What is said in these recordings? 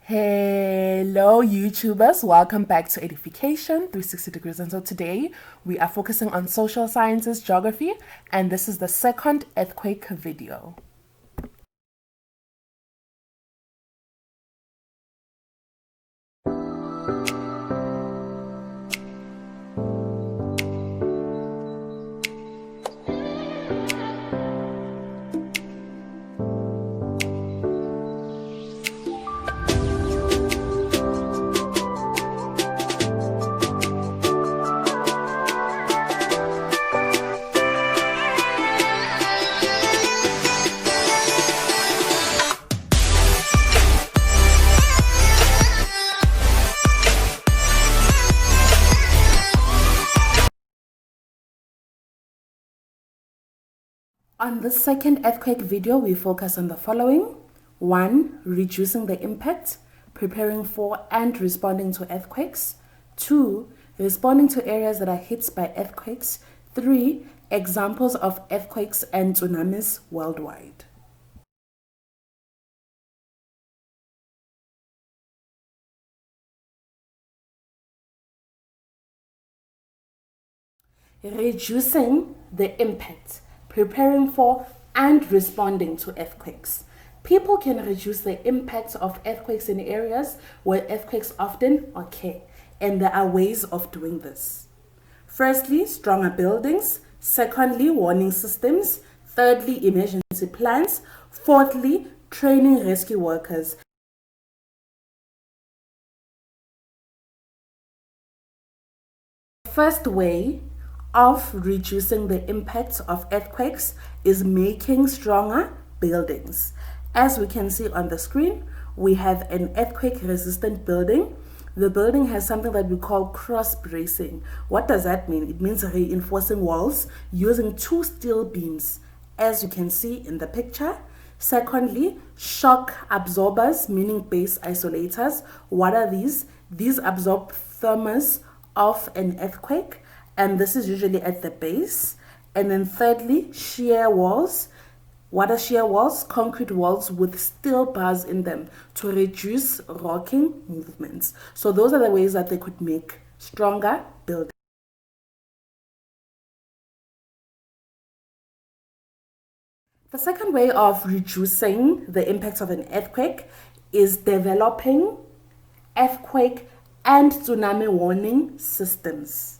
Hello YouTubers, welcome back to Edification 360 Degrees. And so today we are focusing on social sciences, geography, and this is the second earthquake video. On this second earthquake video, we focus on the following. 1. Reducing the impact, preparing for and responding to earthquakes. 2. Responding to areas that are hit by earthquakes. 3. Examples of earthquakes and tsunamis worldwide. Reducing the impact, preparing for and responding to earthquakes. People can reduce the impact of earthquakes in areas where earthquakes often occur, and there are ways of doing this. Firstly, stronger buildings. Secondly, warning systems. Thirdly, emergency plans. Fourthly, training rescue workers. First way of reducing the impact of earthquakes is making stronger buildings. As we can see on the screen, we have an earthquake resistant building. The building has something that we call cross bracing. What does that mean? It means reinforcing walls using 2 steel beams, as you can see in the picture. Secondly, shock absorbers, meaning base isolators. What are these? These absorb thermals of an earthquake, and this is usually at the base. And then thirdly, shear walls. What are shear walls? Concrete walls with steel bars in them to reduce rocking movements. So those are the ways that they could make stronger buildings. The second way of reducing the impact of an earthquake is developing earthquake and tsunami warning systems.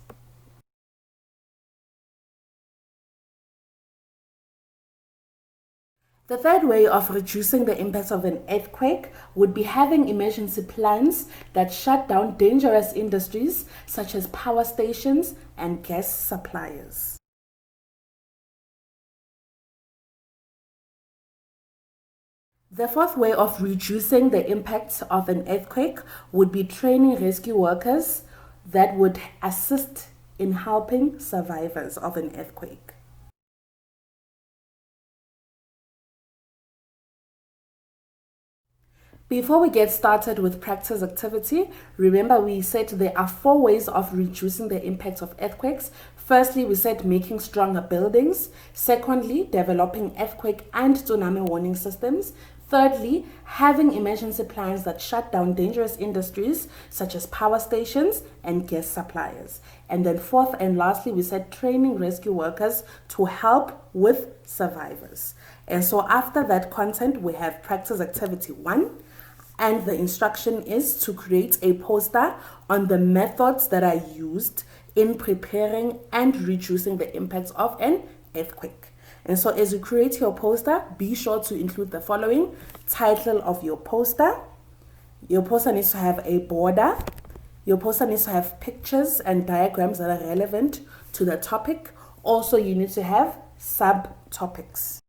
The third way of reducing the impact of an earthquake would be having emergency plans that shut down dangerous industries such as power stations and gas suppliers. The fourth way of reducing the impact of an earthquake would be training rescue workers that would assist in helping survivors of an earthquake. Before we get started with practice activity, remember we said there are 4 ways of reducing the impact of earthquakes. Firstly, we said making stronger buildings. Secondly, developing earthquake and tsunami warning systems. Thirdly, having emergency plans that shut down dangerous industries such as power stations and gas suppliers. And then fourth and lastly, we said training rescue workers to help with survivors. And so after that content, we have practice activity 1. And the instruction is to create a poster on the methods that are used in preparing and reducing the impacts of an earthquake. And so as you create your poster, be sure to include the following: title of your poster. Your poster needs to have a border. Your poster needs to have pictures and diagrams that are relevant to the topic. Also, you need to have subtopics.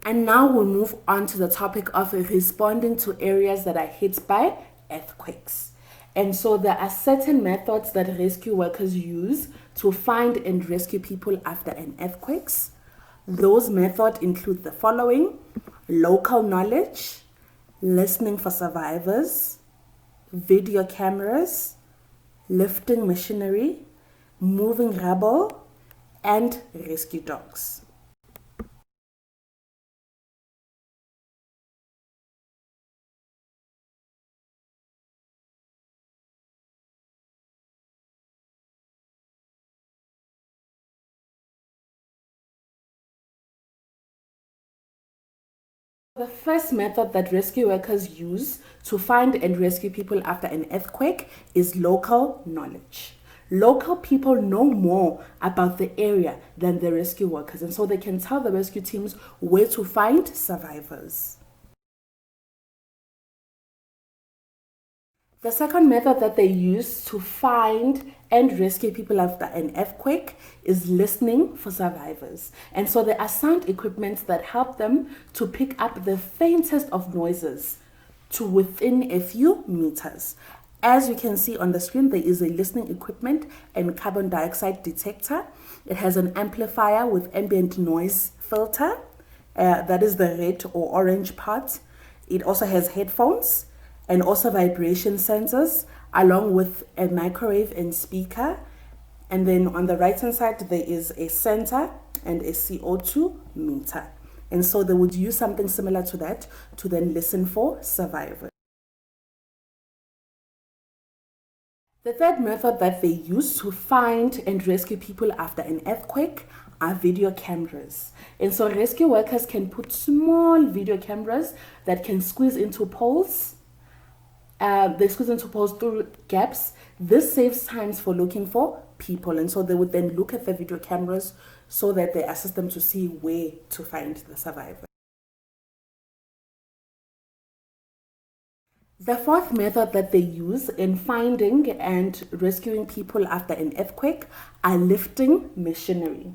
And now we'll move on to the topic of responding to areas that are hit by earthquakes. And so there are certain methods that rescue workers use to find and rescue people after an earthquake. Those methods include the following: local knowledge, listening for survivors, video cameras, lifting machinery, moving rubble, and rescue dogs. The first method that rescue workers use to find and rescue people after an earthquake is local knowledge. Local people know more about the area than the rescue workers, and so they can tell the rescue teams where to find survivors. The second method that they use to find and rescue people after an earthquake is listening for survivors. And so there are sound equipment that help them to pick up the faintest of noises to within a few meters. As you can see on the screen, there is a listening equipment and carbon dioxide detector. It has an amplifier with ambient noise filter. That is the red or orange part. It also has headphones and also vibration sensors, along with a microwave and speaker. And then on the right hand side, there is a sensor and a CO2 meter. And so they would use something similar to that to then listen for survivors. The third method that they use to find and rescue people after an earthquake are video cameras. And so rescue workers can put small video cameras that can squeeze into poles. They squeeze into poles through gaps. This saves times for looking for people, and so they would then look at the video cameras so that they assist them to see where to find the survivor. The fourth method that they use in finding and rescuing people after an earthquake are lifting machinery.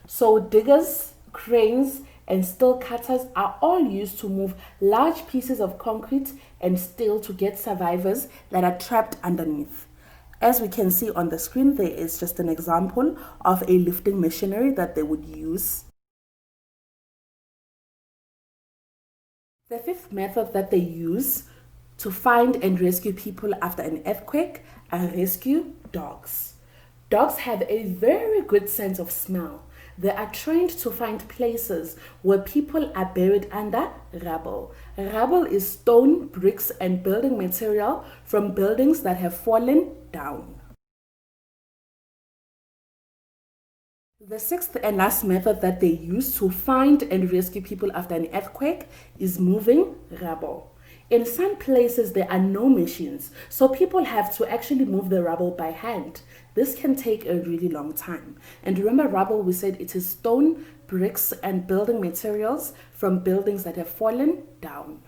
So diggers, cranes, and steel cutters are all used to move large pieces of concrete and steel to get survivors that are trapped underneath. As we can see on the screen, there is just an example of a lifting machinery that they would use. The fifth method that they use to find and rescue people after an earthquake are rescue dogs. Dogs have a very good sense of smell. They are trained to find places where people are buried under rubble. Rubble is stone, bricks, and building material from buildings that have fallen down. The sixth and last method that they use to find and rescue people after an earthquake is moving rubble. In some places, there are no machines, so people have to actually move the rubble by hand. This can take a really long time. And remember, rubble, we said it is stone, bricks, and building materials from buildings that have fallen down.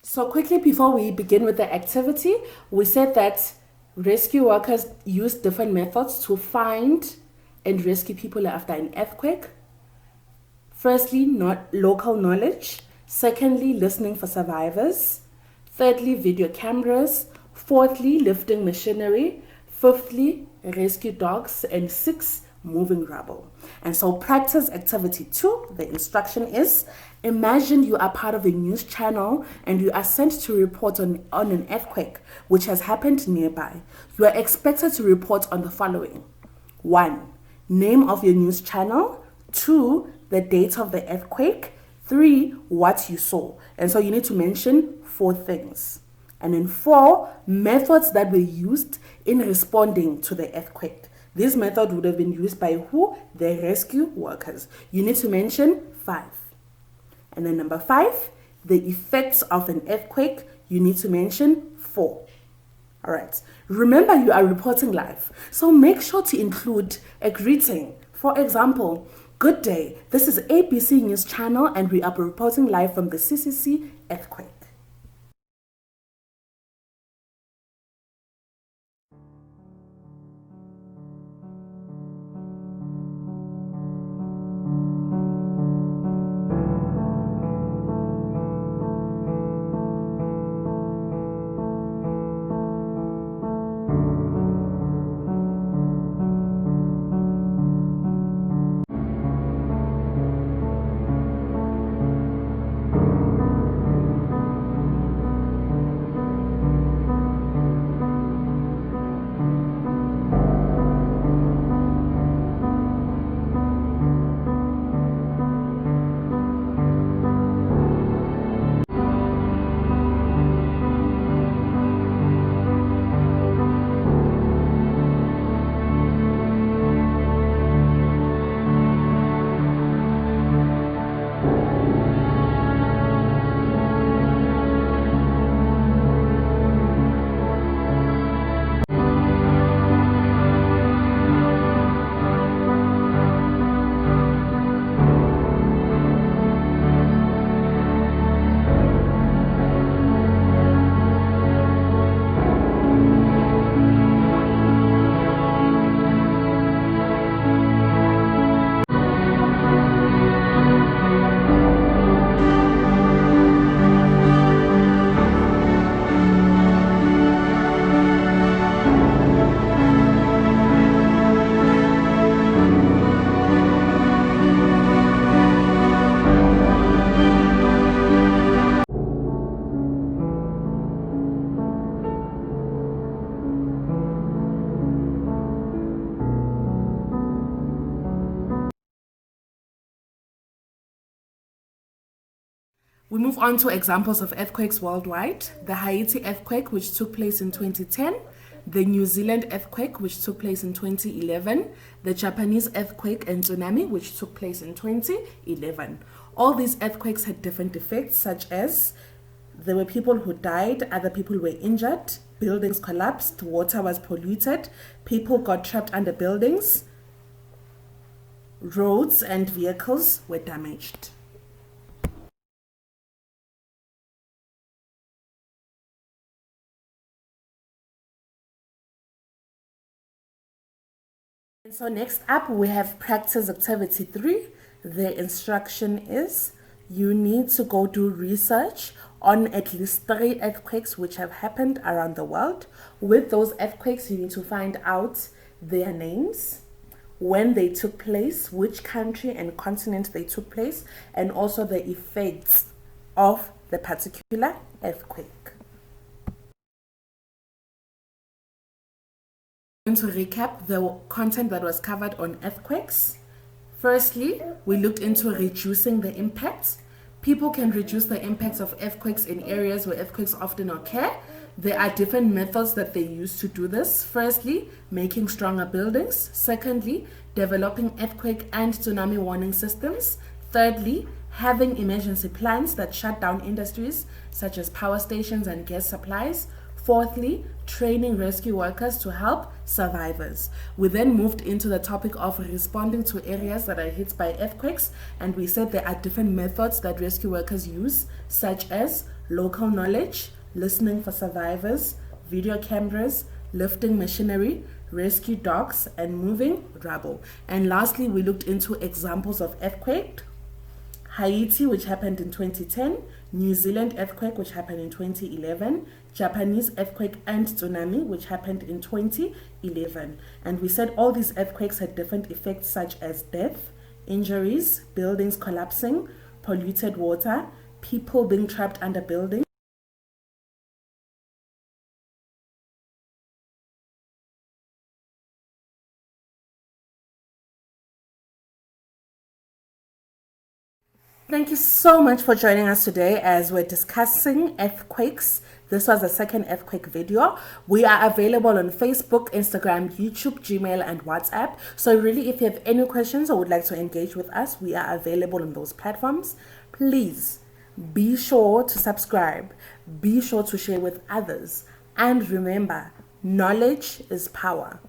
So quickly, before we begin with the activity, we said that rescue workers use different methods to find and rescue people after an earthquake. Firstly, local knowledge. Secondly, listening for survivors. Thirdly, video cameras. Fourthly, lifting machinery. Fifthly, rescue dogs. And sixth, moving rubble. And so practice activity 2, the instruction is: imagine you are part of a news channel and you are sent to report on an earthquake which has happened nearby. You are expected to report on the following: 1, name of your news channel. 2, the date of the earthquake. 3, what you saw. And so you need to mention 4 things. And then 4, methods that were used in responding to the earthquake. This method would have been used by who? The rescue workers. You need to mention 5. And then number 5, the effects of an earthquake. You need to mention 4. All right. Remember, you are reporting live, so make sure to include a greeting. For example, good day. This is ABC News Channel and we are reporting live from the CCC earthquake. We move on to examples of earthquakes worldwide. The Haiti earthquake, which took place in 2010. The New Zealand earthquake, which took place in 2011. The Japanese earthquake and tsunami, which took place in 2011. All these earthquakes had different effects, such as there were people who died, other people were injured, buildings collapsed, water was polluted, people got trapped under buildings, roads and vehicles were damaged. And so next up we have practice activity 3. The instruction is you need to go do research on at least 3 earthquakes which have happened around the world. With those earthquakes, you need to find out their names, when they took place, which country and continent they took place, and also the effects of the particular earthquake. I'm going to recap the content that was covered on earthquakes. Firstly, we looked into reducing the impact. People can reduce the impacts of earthquakes in areas where earthquakes often occur. There are different methods that they use to do this. Firstly, making stronger buildings. Secondly, developing earthquake and tsunami warning systems. Thirdly, having emergency plans that shut down industries such as power stations and gas supplies. Fourthly, training rescue workers to help survivors. We then moved into the topic of responding to areas that are hit by earthquakes, and we said there are different methods that rescue workers use, such as local knowledge, listening for survivors, video cameras, lifting machinery, rescue dogs, and moving rubble. And lastly, we looked into examples of earthquake. Haiti, which happened in 2010, New Zealand earthquake, which happened in 2011, Japanese earthquake and tsunami, which happened in 2011. And we said all these earthquakes had different effects such as death, injuries, buildings collapsing, polluted water, people being trapped under buildings. Thank you so much for joining us today as we're discussing earthquakes. This was the second earthquake video. We are available on Facebook, Instagram, YouTube, Gmail, and WhatsApp. So really, if you have any questions or would like to engage with us, we are available on those platforms. Please be sure to subscribe. Be sure to share with others. And remember, knowledge is power.